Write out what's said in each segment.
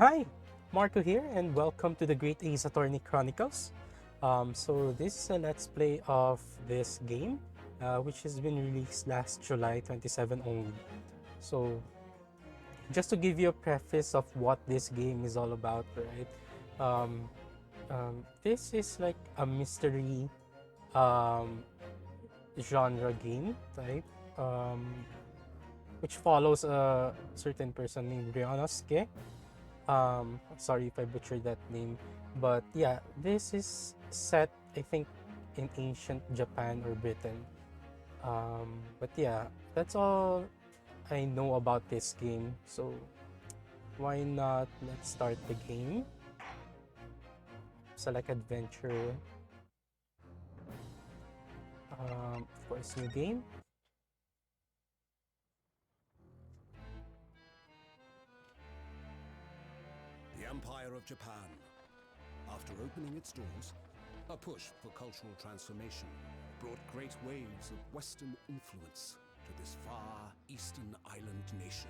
Hi, Marco here, and welcome to the Great Ace Attorney Chronicles. So this is a let's play of this game, which has been released last July 27 only. So just to give you a preface of what this game is all about, right? Um, this is like a mystery um, genre game type, um, which follows a certain person named Ryonosuke. Sorry if I butchered that name, but yeah, this is set, I think, in ancient Japan or Britain. But yeah, that's all I know about this game. So why not let's start the game? Select adventure. Of course, new game. The Empire of Japan. After opening its doors, a push for cultural transformation brought great waves of Western influence to this far eastern island nation.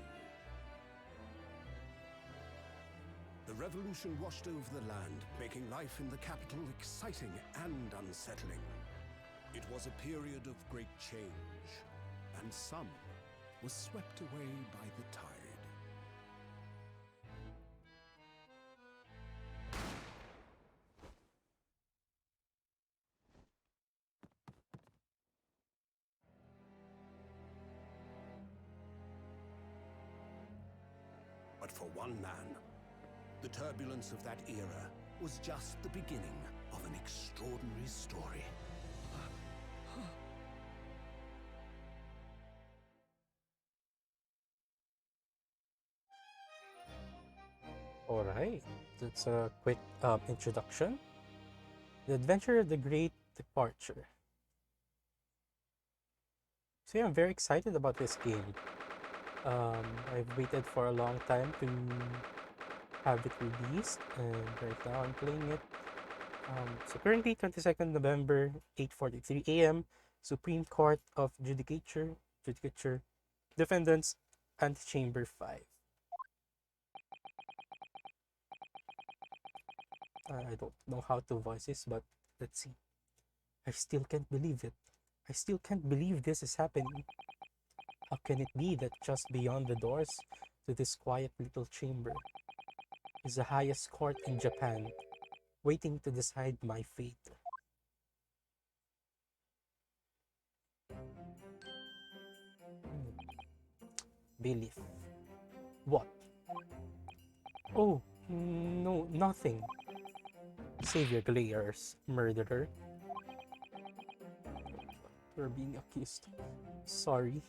The revolution washed over the land, making life in the capital exciting and unsettling. It was a period of great change, and some was swept away by the tide. But for one man, the turbulence of that era was just the beginning of an extraordinary story. All right, that's a quick introduction. The Adventure of the Great Departure. So yeah, I'm very excited about this game. I've waited for a long time to have it released, and right now I'm playing it. So currently, 22nd November, 8:43 a.m. Supreme Court of Judicature, Defendants, Antechamber 5. I don't know how to voice this, but let's see. I still can't believe it. I still can't believe this is happening. How can it be that just beyond the doors to this quiet little chamber is the highest court in Japan, waiting to decide my fate? Belief. What? Oh, no, nothing. Save your glares, murderer. You're being accused. Sorry.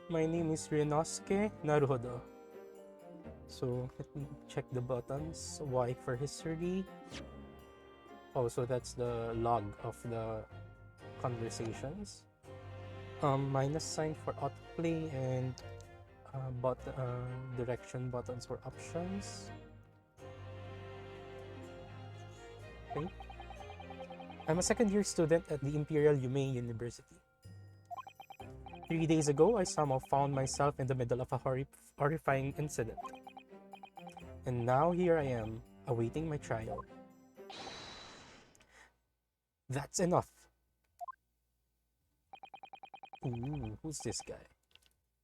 My name is Rinosuke Naruhodo. So let me check the buttons. Y for history. Oh, so that's the log of the conversations. Minus sign for autoplay and direction buttons for options. Okay. I'm a second year student at the Imperial Yume University. 3 days ago, I somehow found myself in the middle of a horrifying incident. And now here I am, awaiting my trial. That's enough. Ooh, who's this guy?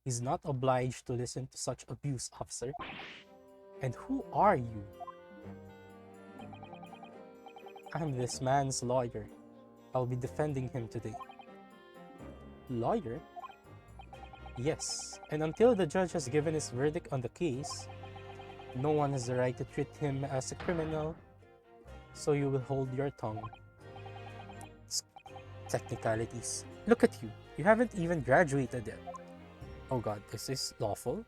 He's not obliged to listen to such abuse, officer. And who are you? I'm this man's lawyer. I'll be defending him today. Lawyer? Yes, and until the judge has given his verdict on the case, no one has the right to treat him as a criminal, so you will hold your tongue. Technicalities. Look at you. You haven't even graduated yet. Oh god, is this lawful?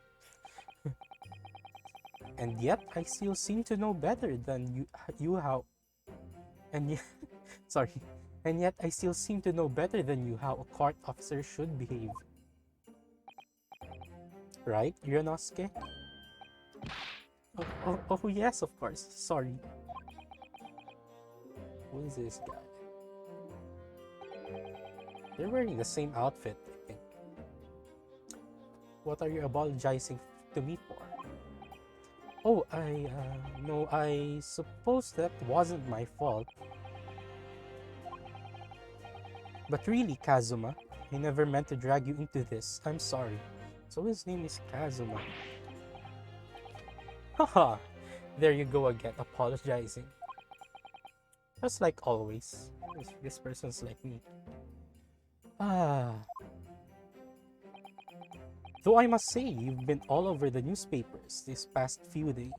And yet, I still seem to know better than you how. And yet, sorry. And yet, I still seem to know better than you how a court officer should behave. Right, Ryunosuke? Oh, yes, of course. Sorry. Who is this guy? They're wearing the same outfit, I think. What are you apologizing to me for? Oh, no, I suppose that wasn't my fault. But really, Kazuma, I never meant to drag you into this. I'm sorry. So his name is Kazuma. Haha, there you go again, apologizing. Just like always. This person's like me. Ah. Though I must say, you've been all over the newspapers these past few days.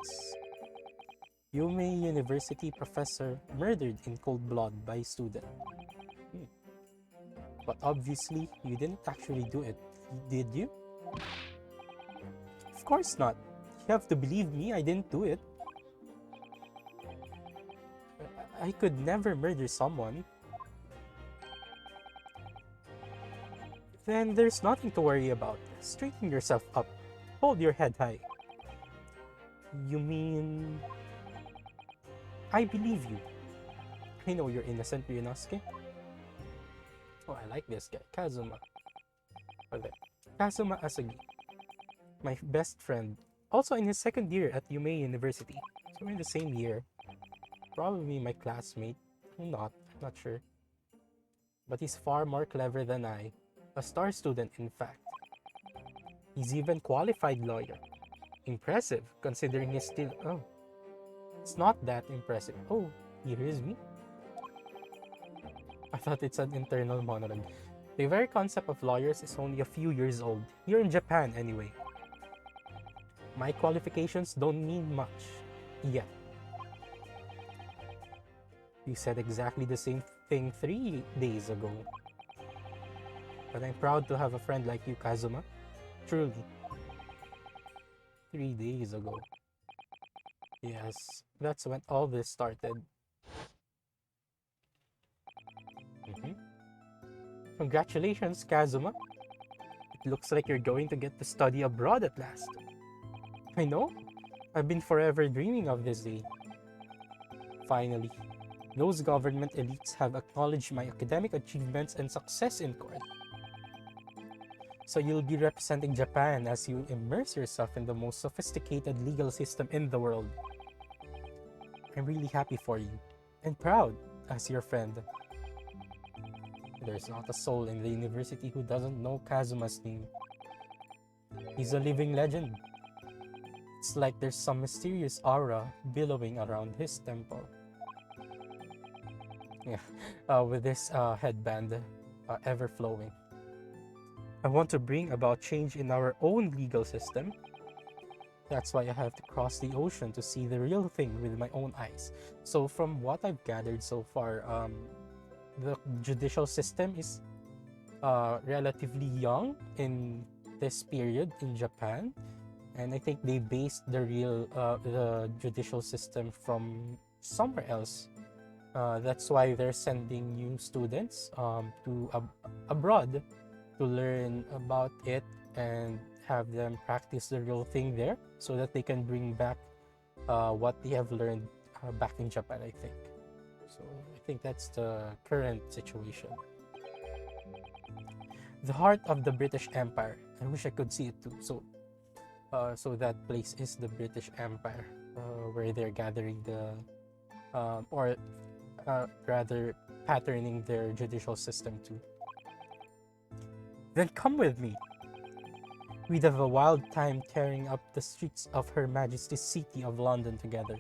Yume University professor murdered in cold blood by student. Hmm. But obviously, you didn't actually do it, did you? Of course not. You have to believe me, I didn't do it. I could never murder someone. Then there's nothing to worry about. Straighten yourself up. Hold your head high. You mean... I believe you. I know you're innocent, Ryunosuke. Oh, I like this guy. Kazuma. Okay. Kazuma Asagi. My best friend. Also in his second year at Yume University. So we're in the same year. Probably my classmate. I'm not sure. But he's far more clever than I. A star student, in fact. He's even qualified lawyer. Impressive, considering he's still... Oh, it's not that impressive. Oh, he hears me? I thought it's an internal monologue. The very concept of lawyers is only a few years old. You're in Japan, anyway. My qualifications don't mean much. Yet. You said exactly the same thing 3 days ago. But I'm proud to have a friend like you, Kazuma. Truly. 3 days ago. Yes, that's when all this started. Congratulations, Kazuma. It looks like you're going to get to study abroad at last. I know. I've been forever dreaming of this day. Finally, those government elites have acknowledged my academic achievements and success in court. So you'll be representing Japan as you immerse yourself in the most sophisticated legal system in the world. I'm really happy for you, and proud as your friend. There's not a soul in the university who doesn't know Kazuma's name. He's a living legend. It's like there's some mysterious aura billowing around his temple. Yeah, with this headband ever flowing. I want to bring about change in our own legal system. That's why I have to cross the ocean to see the real thing with my own eyes. So from what I've gathered so far, the judicial system is relatively young in this period in Japan, and I think they based the judicial system from somewhere else. That's why they're sending new students to abroad to learn about it and have them practice the real thing there, so that they can bring back what they have learned back in Japan, I think. So I think that's the current situation. The heart of the British Empire. I wish I could see it too. So that place is the British Empire, where they're gathering the, or rather, patterning their judicial system too. Then come with me. We'd have a wild time tearing up the streets of Her Majesty's City of London together.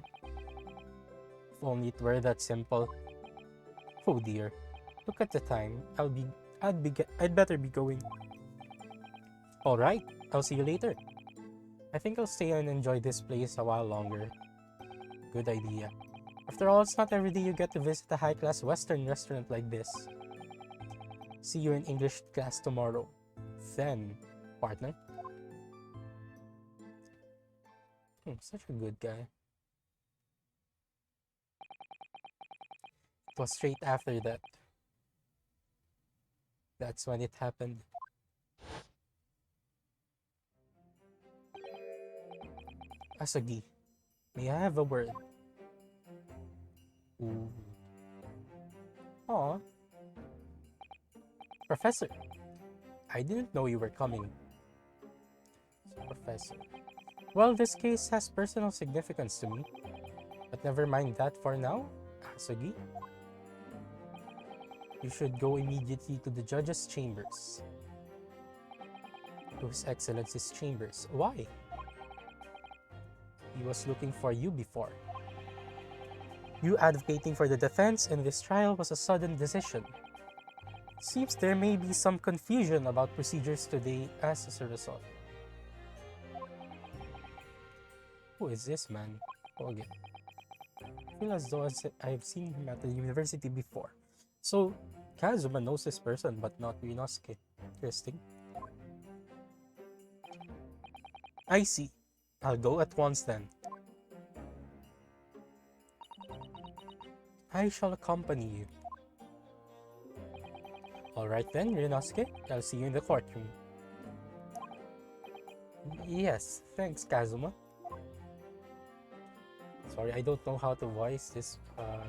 If only it were that simple. Oh dear. Look at the time. I'd better be going. Alright, I'll see you later. I think I'll stay and enjoy this place a while longer. Good idea. After all, it's not every day you get to visit a high-class Western restaurant like this. See you in English class tomorrow. Then, partner. Such a good guy. It was straight after that. That's when it happened. Asagi, may I have a word? Ooh. Aw. Professor, I didn't know you were coming. Professor. Well, this case has personal significance to me, but never mind that for now. Asugi, you should go immediately to the judge's chambers. To His Excellency's chambers. Why? He was looking for you before. You advocating for the defense in this trial was a sudden decision. Seems there may be some confusion about procedures today as a result. Who is this man? Okay. I feel as though I've seen him at the university before. So, Kazuma knows this person, but not Ryunosuke. Interesting. I see. I'll go at once then. I shall accompany you. Alright then, Ryunosuke. I'll see you in the courtroom. Yes, thanks, Kazuma. Sorry, I don't know how to voice this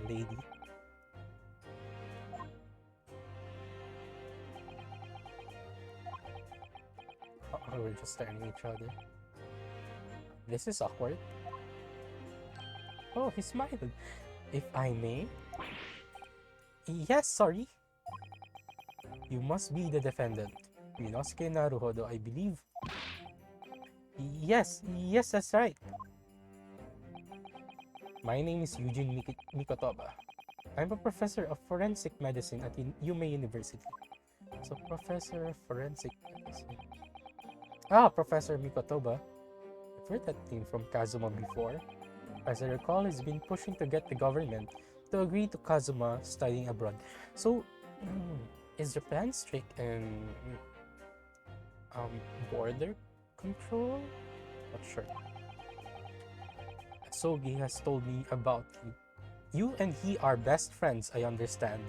lady. Oh, we're just staring at each other. This is awkward. Oh, he smiled. If I may? Yes, sorry. You must be the defendant. Ryunosuke Naruhodo, I believe. Yes, that's right. My name is Eugene Mikotoba. I'm a professor of forensic medicine at Yume University. So, professor of forensic medicine. Professor Mikotoba. I've heard that name from Kazuma before. As I recall, he's been pushing to get the government to agree to Kazuma studying abroad. So, is the plan strict in border control? Not sure. Sogi has told me about you. You and he are best friends, I understand.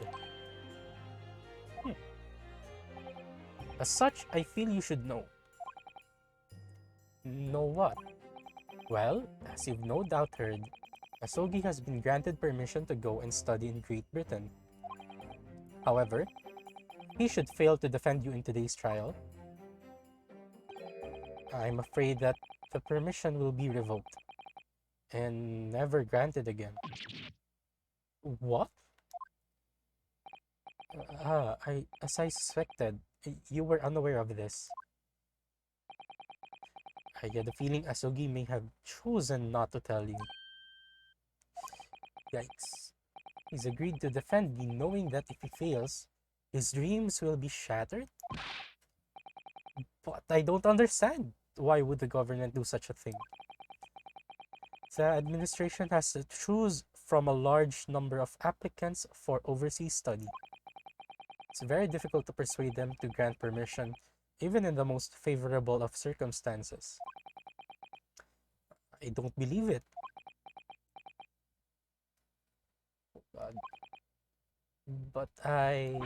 As such, I feel you should know. Know what? Well, as you've no doubt heard, Asogi has been granted permission to go and study in Great Britain. However, he should fail to defend you in today's trial. I'm afraid that the permission will be revoked and never granted again. What? As I suspected, you were unaware of this. I get the feeling Asogi may have chosen not to tell you. Yikes. He's agreed to defend me knowing that if he fails, his dreams will be shattered? But I don't understand. Why would the government do such a thing? The administration has to choose from a large number of applicants for overseas study. It's very difficult to persuade them to grant permission, even in the most favorable of circumstances. I don't believe it. But I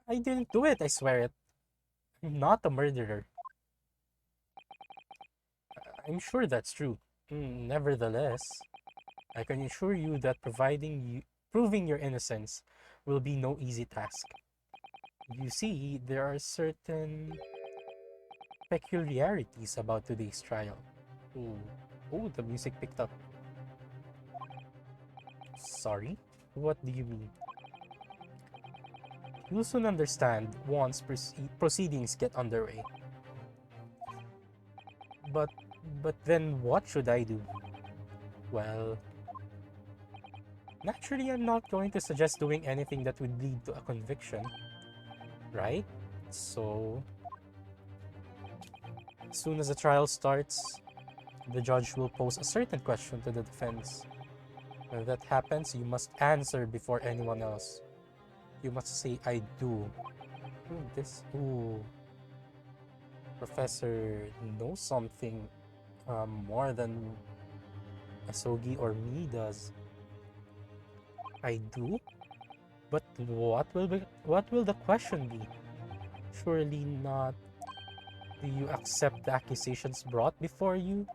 didn't do it, I swear it. I'm not a murderer. I'm sure that's true. Nevertheless, I can assure you that proving your innocence will be no easy task. You see, there are certain peculiarities about today's trial. Oh, the music picked up. Sorry? What do you mean? You'll soon understand once proceedings get underway. But then what should I do? Well, naturally I'm not going to suggest doing anything that would lead to a conviction, right? So, as soon as the trial starts, the judge will pose a certain question to the defense. When that happens, you must answer before anyone else. You must say, I do. Professor knows something more than Asogi or me does. I do? But what will the question be? Surely not. Do you accept the accusations brought before you?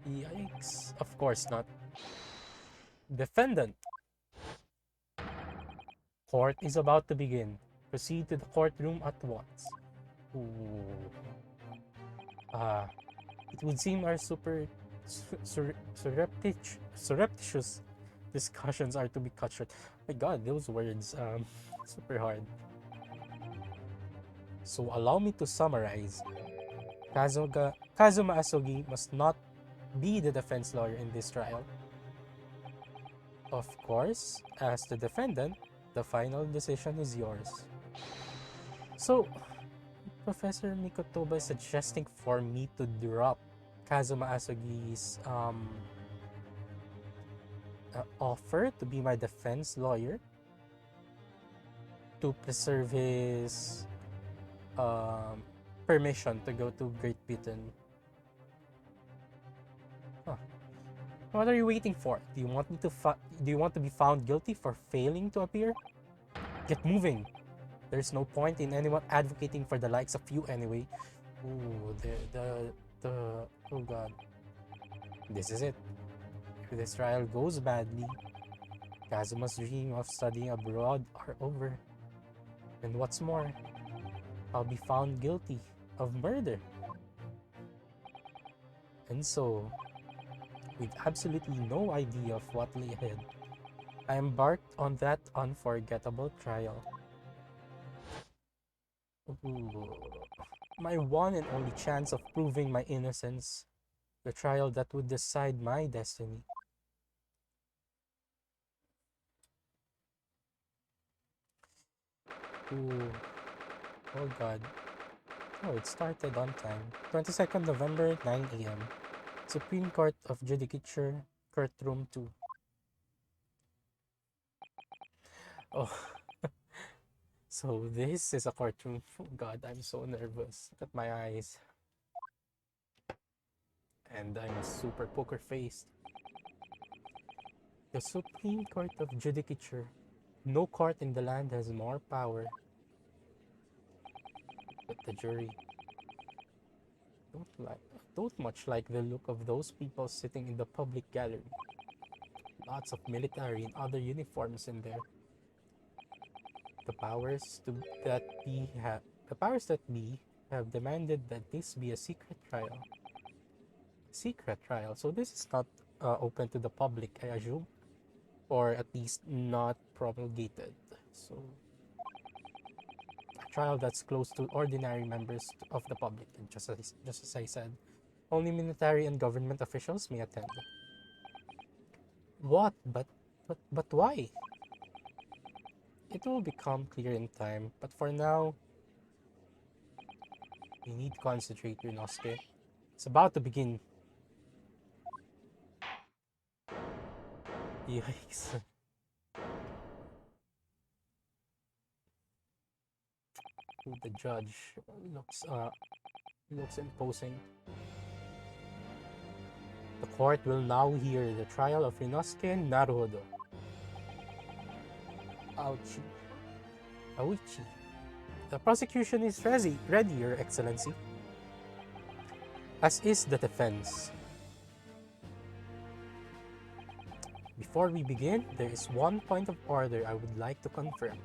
Yikes, of course not. Defendant. Court is about to begin. Proceed to the courtroom at once. Ooh. Uh, it would seem our surreptitious discussions are to be cut short. My god, those words, super hard. So allow me to summarize. Kazuma Asogi must not be the defense lawyer in this trial. Of course, as the defendant, the final decision is yours. So, Professor Mikotoba is suggesting for me to drop Kazuma Asogi's offer to be my defense lawyer to preserve his permission to go to Great Britain. Huh. What are you waiting for? Do you want me to do you want to be found guilty for failing to appear? Get moving. There's no point in anyone advocating for the likes of you anyway. Ooh, the oh god. This is it. If this trial goes badly, Kazuma's dream of studying abroad are over. And what's more, I'll be found guilty of murder. And so, with absolutely no idea of what lay ahead, I embarked on that unforgettable trial. Ooh, my one and only chance of proving my innocence, the trial that would decide my destiny. Ooh, oh god. Oh, it started on time. 22nd November, 9 a.m. Supreme Court of Judicature, Courtroom 2. Oh, so this is a courtroom. Oh god, I'm so nervous. Look at my eyes. And I'm super poker faced. The Supreme Court of Judicature. No court in the land has more power. But the jury don't much like the look of those people sitting in the public gallery. Lots of military and other uniforms in there. The powers that be have demanded that this be a secret trial. Secret trial. So this is not open to the public, I assume, or at least not promulgated. So a trial that's close to ordinary members of the public, and just as I said, only military and government officials may attend. What? But why? It will become clear in time, but for now, we need to concentrate, Ryunosuke. It's about to begin. Yikes. The judge looks imposing. The court will now hear the trial of Ryunosuke Naruhodo. Ouchie. Ouchie. The prosecution is ready, Your Excellency. As is the defense. Before we begin, there is one point of order I would like to confirm.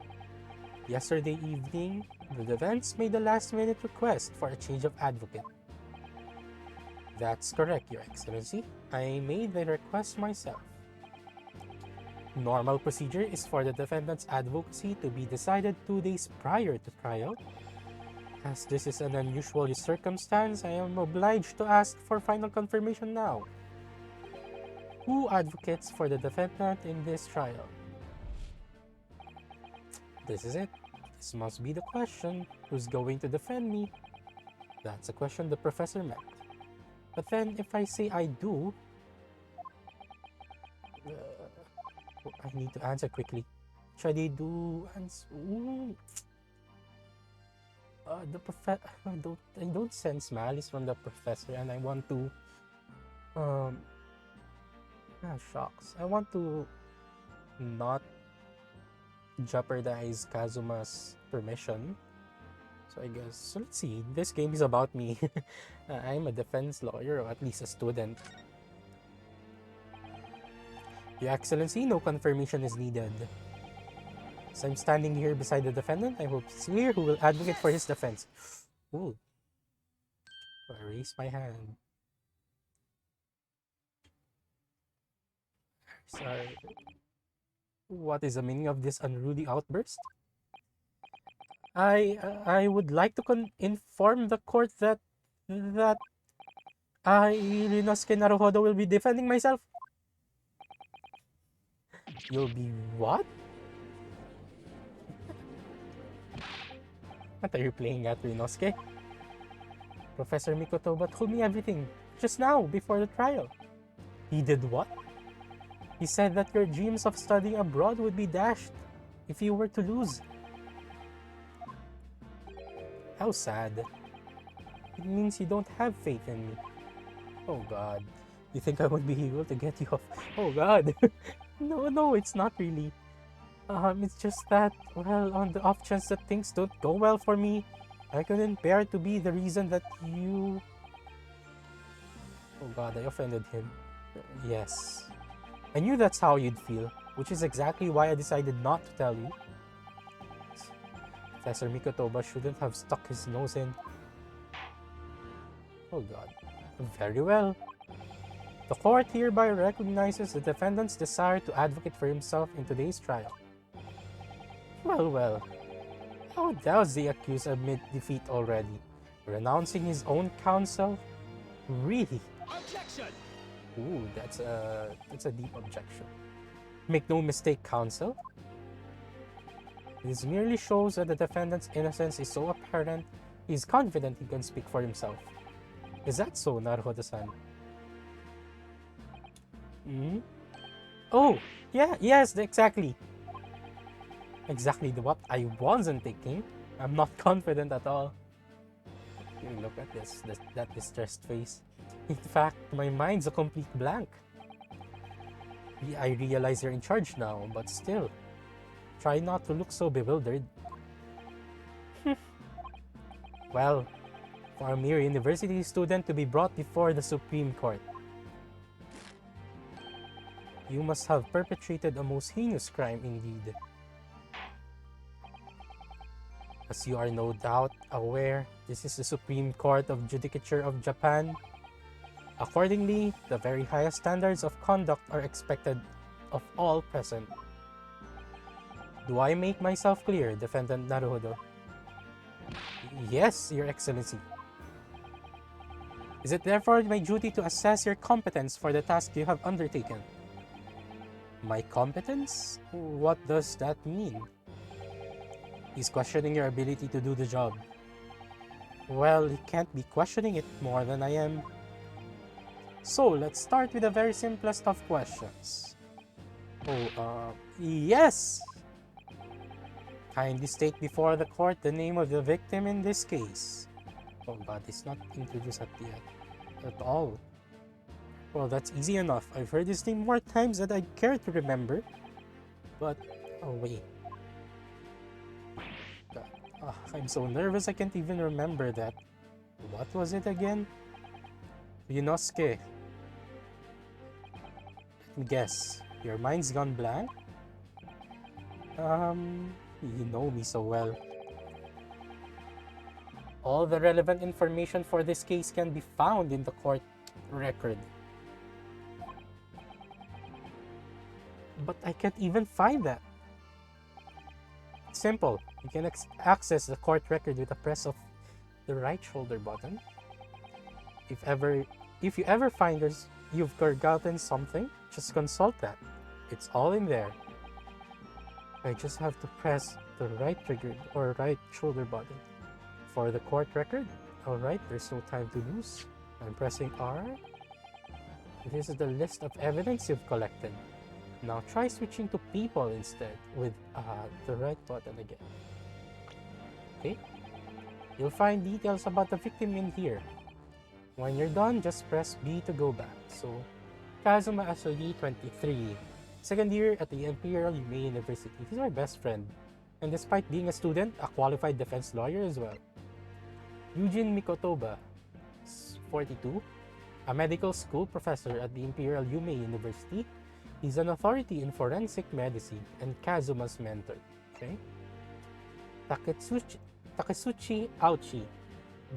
Yesterday evening, the defense made a last-minute request for a change of advocate. That's correct, Your Excellency. I made the request myself. Normal procedure is for the defendant's advocacy to be decided 2 days prior to trial. As this is an unusual circumstance, I am obliged to ask for final confirmation now. Who advocates for the defendant in this trial? This is it. This must be the question. Who's going to defend me? That's a question the professor meant. But then, if I say I do, I need to answer quickly. Should I do answer? I don't sense malice from the professor, and I want to shocks. I want to not jeopardize Kazuma's permission. So I guess, so let's see. This game is about me. I'm a defense lawyer, or at least a student. Your Excellency, no confirmation is needed. So I'm standing here beside the defendant. I hope it's clear who will advocate for his defense. Ooh. So I raise my hand. Sorry. What is the meaning of this unruly outburst? I would like to inform the court that I, Rinosuke Naruhodo, will be defending myself. You'll be what? What are you playing at, Rinosuke? Professor Mikotoba told me everything just now before the trial. He did what? He said that your dreams of studying abroad would be dashed if you were to lose. How sad. It means you don't have faith in me. Oh god. You think I would be able to get you off? Oh god. No, it's not really. It's just that, well, on the off chance that things don't go well for me, I couldn't bear to be the reason that you... Oh god, I offended him. Yes. I knew that's how you'd feel, which is exactly why I decided not to tell you. Professor Mikotoba shouldn't have stuck his nose in. Oh god. Very well. The court hereby recognizes the defendant's desire to advocate for himself in today's trial. Well. How does the accused admit defeat already? Renouncing his own counsel? Really? Objection! Ooh, that's a deep objection. Make no mistake, counsel. This merely shows that the defendant's innocence is so apparent, he is confident he can speak for himself. Is that so, Naruhodo-san? Hmm? Oh, yeah, yes, exactly. Exactly what I wasn't thinking. I'm not confident at all. Look at that distressed face. In fact, my mind's a complete blank. I realize you're in charge now, but still, try not to look so bewildered. Well, for a mere university student to be brought before the Supreme Court, you must have perpetrated a most heinous crime indeed. As you are no doubt aware, this is the Supreme Court of Judicature of Japan. Accordingly, the very highest standards of conduct are expected of all present. Do I make myself clear, Defendant Naruhodo? Yes, Your Excellency. Is it therefore my duty to assess your competence for the task you have undertaken? My competence? What does that mean? He's questioning your ability to do the job. Well, he can't be questioning it more than I am. So, let's start with the very simplest of questions. Yes! Kindly state before the court the name of the victim in this case. Oh god, it's not introduced at all. Well, that's easy enough. I've heard this name more times than I care to remember. But, oh wait. I'm so nervous I can't even remember that. What was it again? Rinosuke. Let me guess. Your mind's gone blank? You know me so well. All the relevant information for this case can be found in the court record. But I can't even find that. It's simple. You can access the court record with a press of the right shoulder button. If you ever find you've forgotten something, just consult that. It's all in there. I just have to press the right trigger or right shoulder button. For the court record, alright, there's no time to lose. I'm pressing R. This is the list of evidence you've collected. Now try switching to people instead with the right button again. Okay? You'll find details about the victim in here. When you're done, just press B to go back. So, Kazuma Asogi, 23. Second year at the Imperial Yume University. He's my best friend. And despite being a student, a qualified defense lawyer as well. Eugene Mikotoba, 42. A medical school professor at the Imperial Yume University. He's an authority in forensic medicine and Kazuma's mentor. Okay? Taketsuchi Auchi,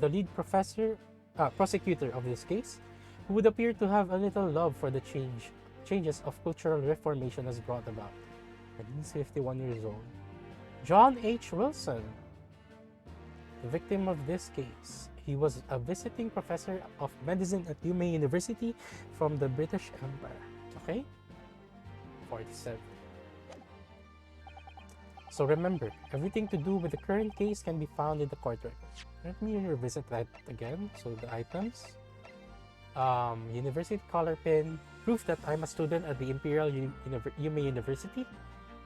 the lead professor prosecutor of this case, who would appear to have a little love for the changes of cultural reformation has brought about. And he's 51 years old. John H. Wilson, the victim of this case. He was a visiting professor of medicine at UMA University from the British Empire. Okay? 47. So remember, everything to do with the current case can be found in the court records. Let me revisit that again. So the items. University collar pin. Proof that I'm a student at the Imperial UMA University.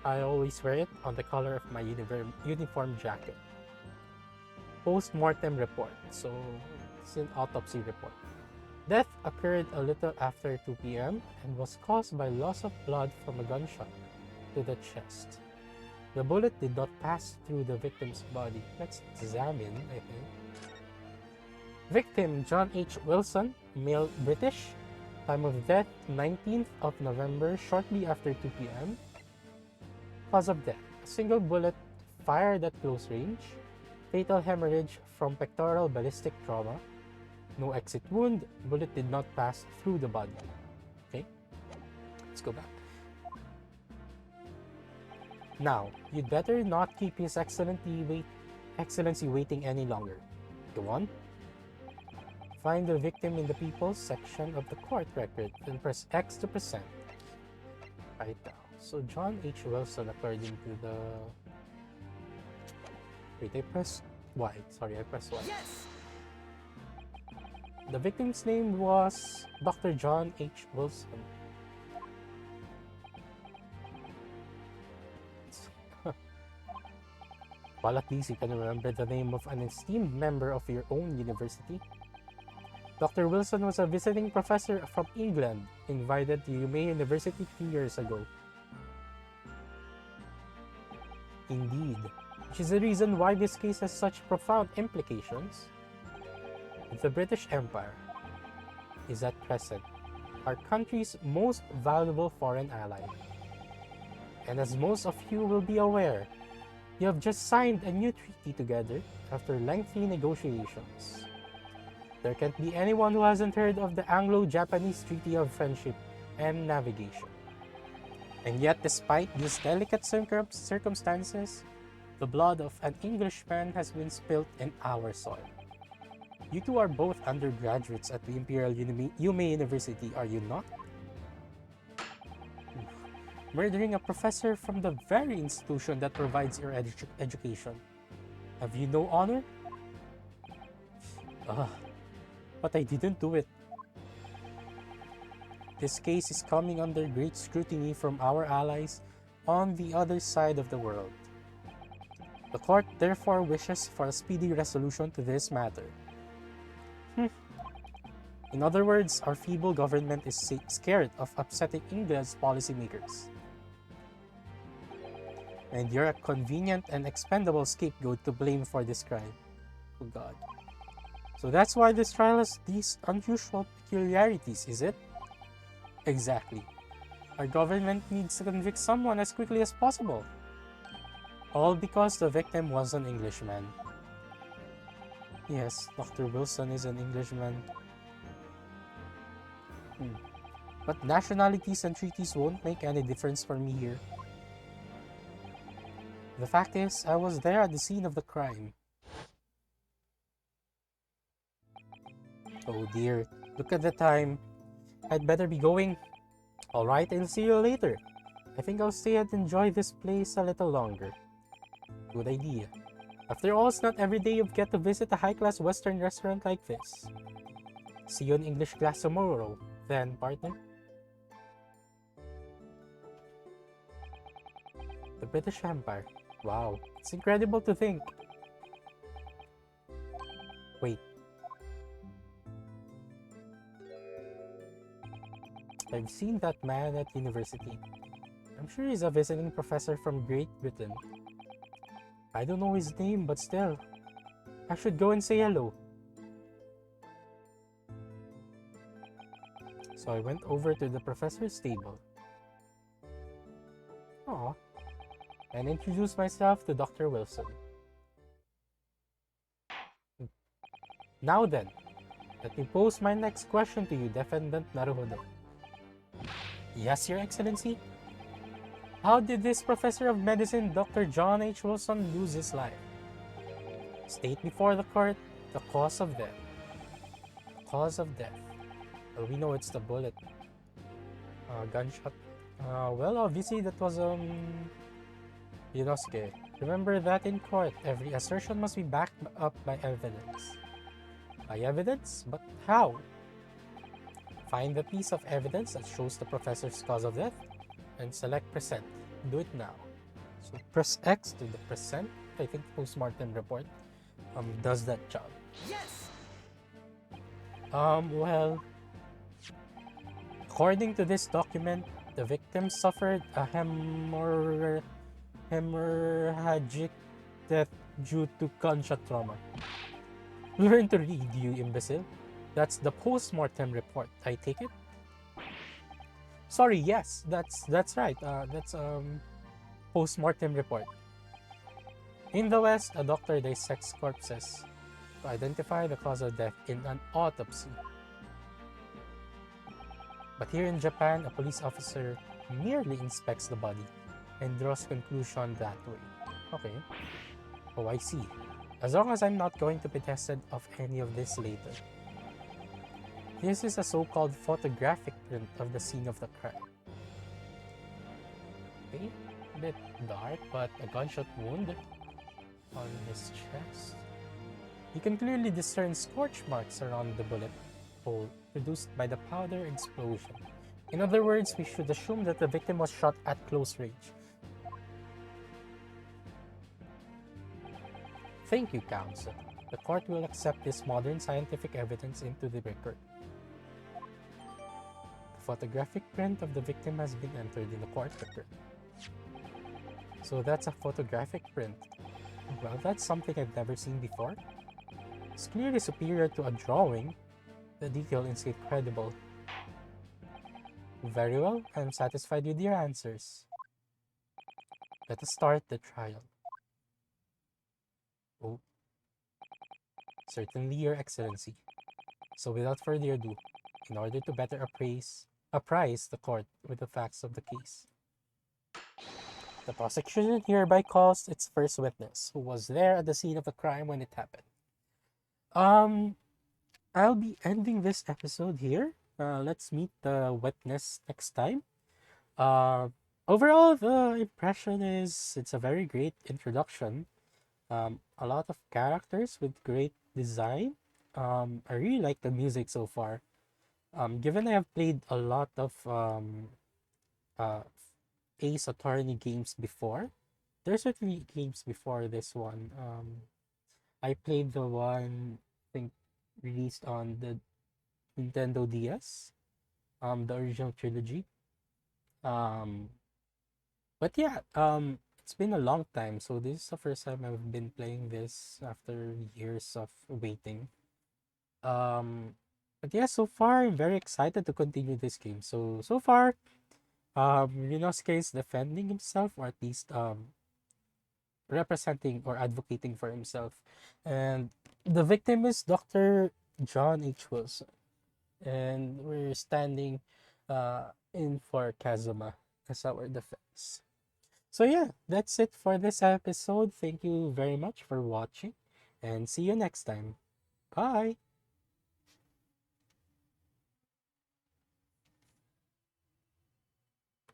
I always wear it on the collar of my uniform jacket. Post-mortem report. So it's an autopsy report. Death occurred a little after 2 p.m. and was caused by loss of blood from a gunshot to the chest. The bullet did not pass through the victim's body. Let's examine, I think. Victim John H. Wilson, male, British. Time of death 19th of November, shortly after 2 p.m. Cause of death: a single bullet fired at close range. Fatal hemorrhage from pectoral ballistic trauma. No exit wound. Bullet did not pass through the body. Okay, let's go back. Now, you'd better not keep His Excellency waiting any longer. Go on. Find the victim in the People's section of the court record and press X to present. Right now. So John H. Wilson, according to the... Wait, I pressed Y. Sorry, I pressed Y. Yes! The victim's name was Dr. John H. Wilson. Well, at least you can remember the name of an esteemed member of your own university. Dr. Wilson was a visiting professor from England, invited to UMA University 3 years ago. Indeed, which is the reason why this case has such profound implications. The British Empire is at present our country's most valuable foreign ally. And as most of you will be aware, you have just signed a new treaty together after lengthy negotiations. There can't be anyone who hasn't heard of the Anglo-Japanese Treaty of Friendship and Navigation. And yet, despite these delicate circumstances, the blood of an Englishman has been spilt in our soil. You two are both undergraduates at the Imperial UMA University, are you not? Murdering a professor from the very institution that provides your education. Have you no honor? But I didn't do it. This case is coming under great scrutiny from our allies on the other side of the world. The court therefore wishes for a speedy resolution to this matter. In other words, our feeble government is scared of upsetting England's policymakers. And you're a convenient and expendable scapegoat to blame for this crime. Oh God. So that's why this trial has these unusual peculiarities, is it? Exactly. Our government needs to convict someone as quickly as possible. All because the victim was an Englishman. Yes, Dr. Wilson is an Englishman. But nationalities and treaties won't make any difference for me here. The fact is, I was there at the scene of the crime. Oh dear, look at the time. I'd better be going. Alright, I'll see you later. I think I'll stay and enjoy this place a little longer. Good idea. After all, it's not every day you get to visit a high-class Western restaurant like this. See you in English class tomorrow, then, partner. The British Empire. Wow, it's incredible to think. Wait. I've seen that man at university. I'm sure he's a visiting professor from Great Britain. I don't know his name, but still. I should go and say hello. So I went over to the professor's table. Aww. And introduced myself to Dr. Wilson. Now then, Let me pose my next question to you, Defendant Naruhodo. Yes, Your Excellency? How did this professor of medicine, Dr. John H. Wilson, lose his life? State before the court the cause of death. Cause of death. Well, we know it's the bullet. Gunshot. Well, obviously that was, Yunosuke. Remember that in court, every assertion must be backed up by evidence. By evidence? But how? Find the piece of evidence that shows the professor's cause of death and select present. Do it now. So press X to the present. I think postmortem report does that job. Yes! Well, according to this document, the victim suffered a hemorrhagic death due to gunshot trauma. Learn to read, you imbecile. That's the post-mortem report. I take it? Sorry, yes, that's right. That's post-mortem report. In the West, a doctor dissects corpses to identify the cause of death in an autopsy. But here in Japan, a police officer merely inspects the body and draws conclusion that way. Okay. Oh, I see. As long as I'm not going to be tested of any of this later. This is a so-called photographic print of the scene of the crime. Okay, a bit dark, but a gunshot wound on his chest. You can clearly discern scorch marks around the bullet hole produced by the powder explosion. In other words, we should assume that the victim was shot at close range. Thank you, counsel. The court will accept this modern scientific evidence into the record. The photographic print of the victim has been entered in the court record. So that's a photographic print. Well, that's something I've never seen before. It's clearly superior to a drawing. The detail is incredible. Very well, I'm satisfied with your answers. Let us start the trial. Oh, certainly, Your Excellency. So without further ado, in order to better apprise the court with the facts of the case, the prosecution hereby calls its first witness, who was there at the scene of the crime when it happened. I'll be ending this episode here. Let's meet the witness next time. Overall, the impression is it's a very great introduction. A lot of characters with great design. I really like the music so far. Given I have played a lot of uh, Ace Attorney games before, there's certainly games before this one. I played the one I think released on the Nintendo DS, the original trilogy. Um, but yeah, it's been a long time, so this is the first time I've been playing this after years of waiting. Um, but yeah, so far I'm very excited to continue this game. So far, Rinosuke is defending himself, or at least representing or advocating for himself, and the victim is Dr. John H. Wilson, and we're standing in for Kazuma as our defense. So yeah, that's it for this episode. Thank you very much for watching, and see you next time. Bye!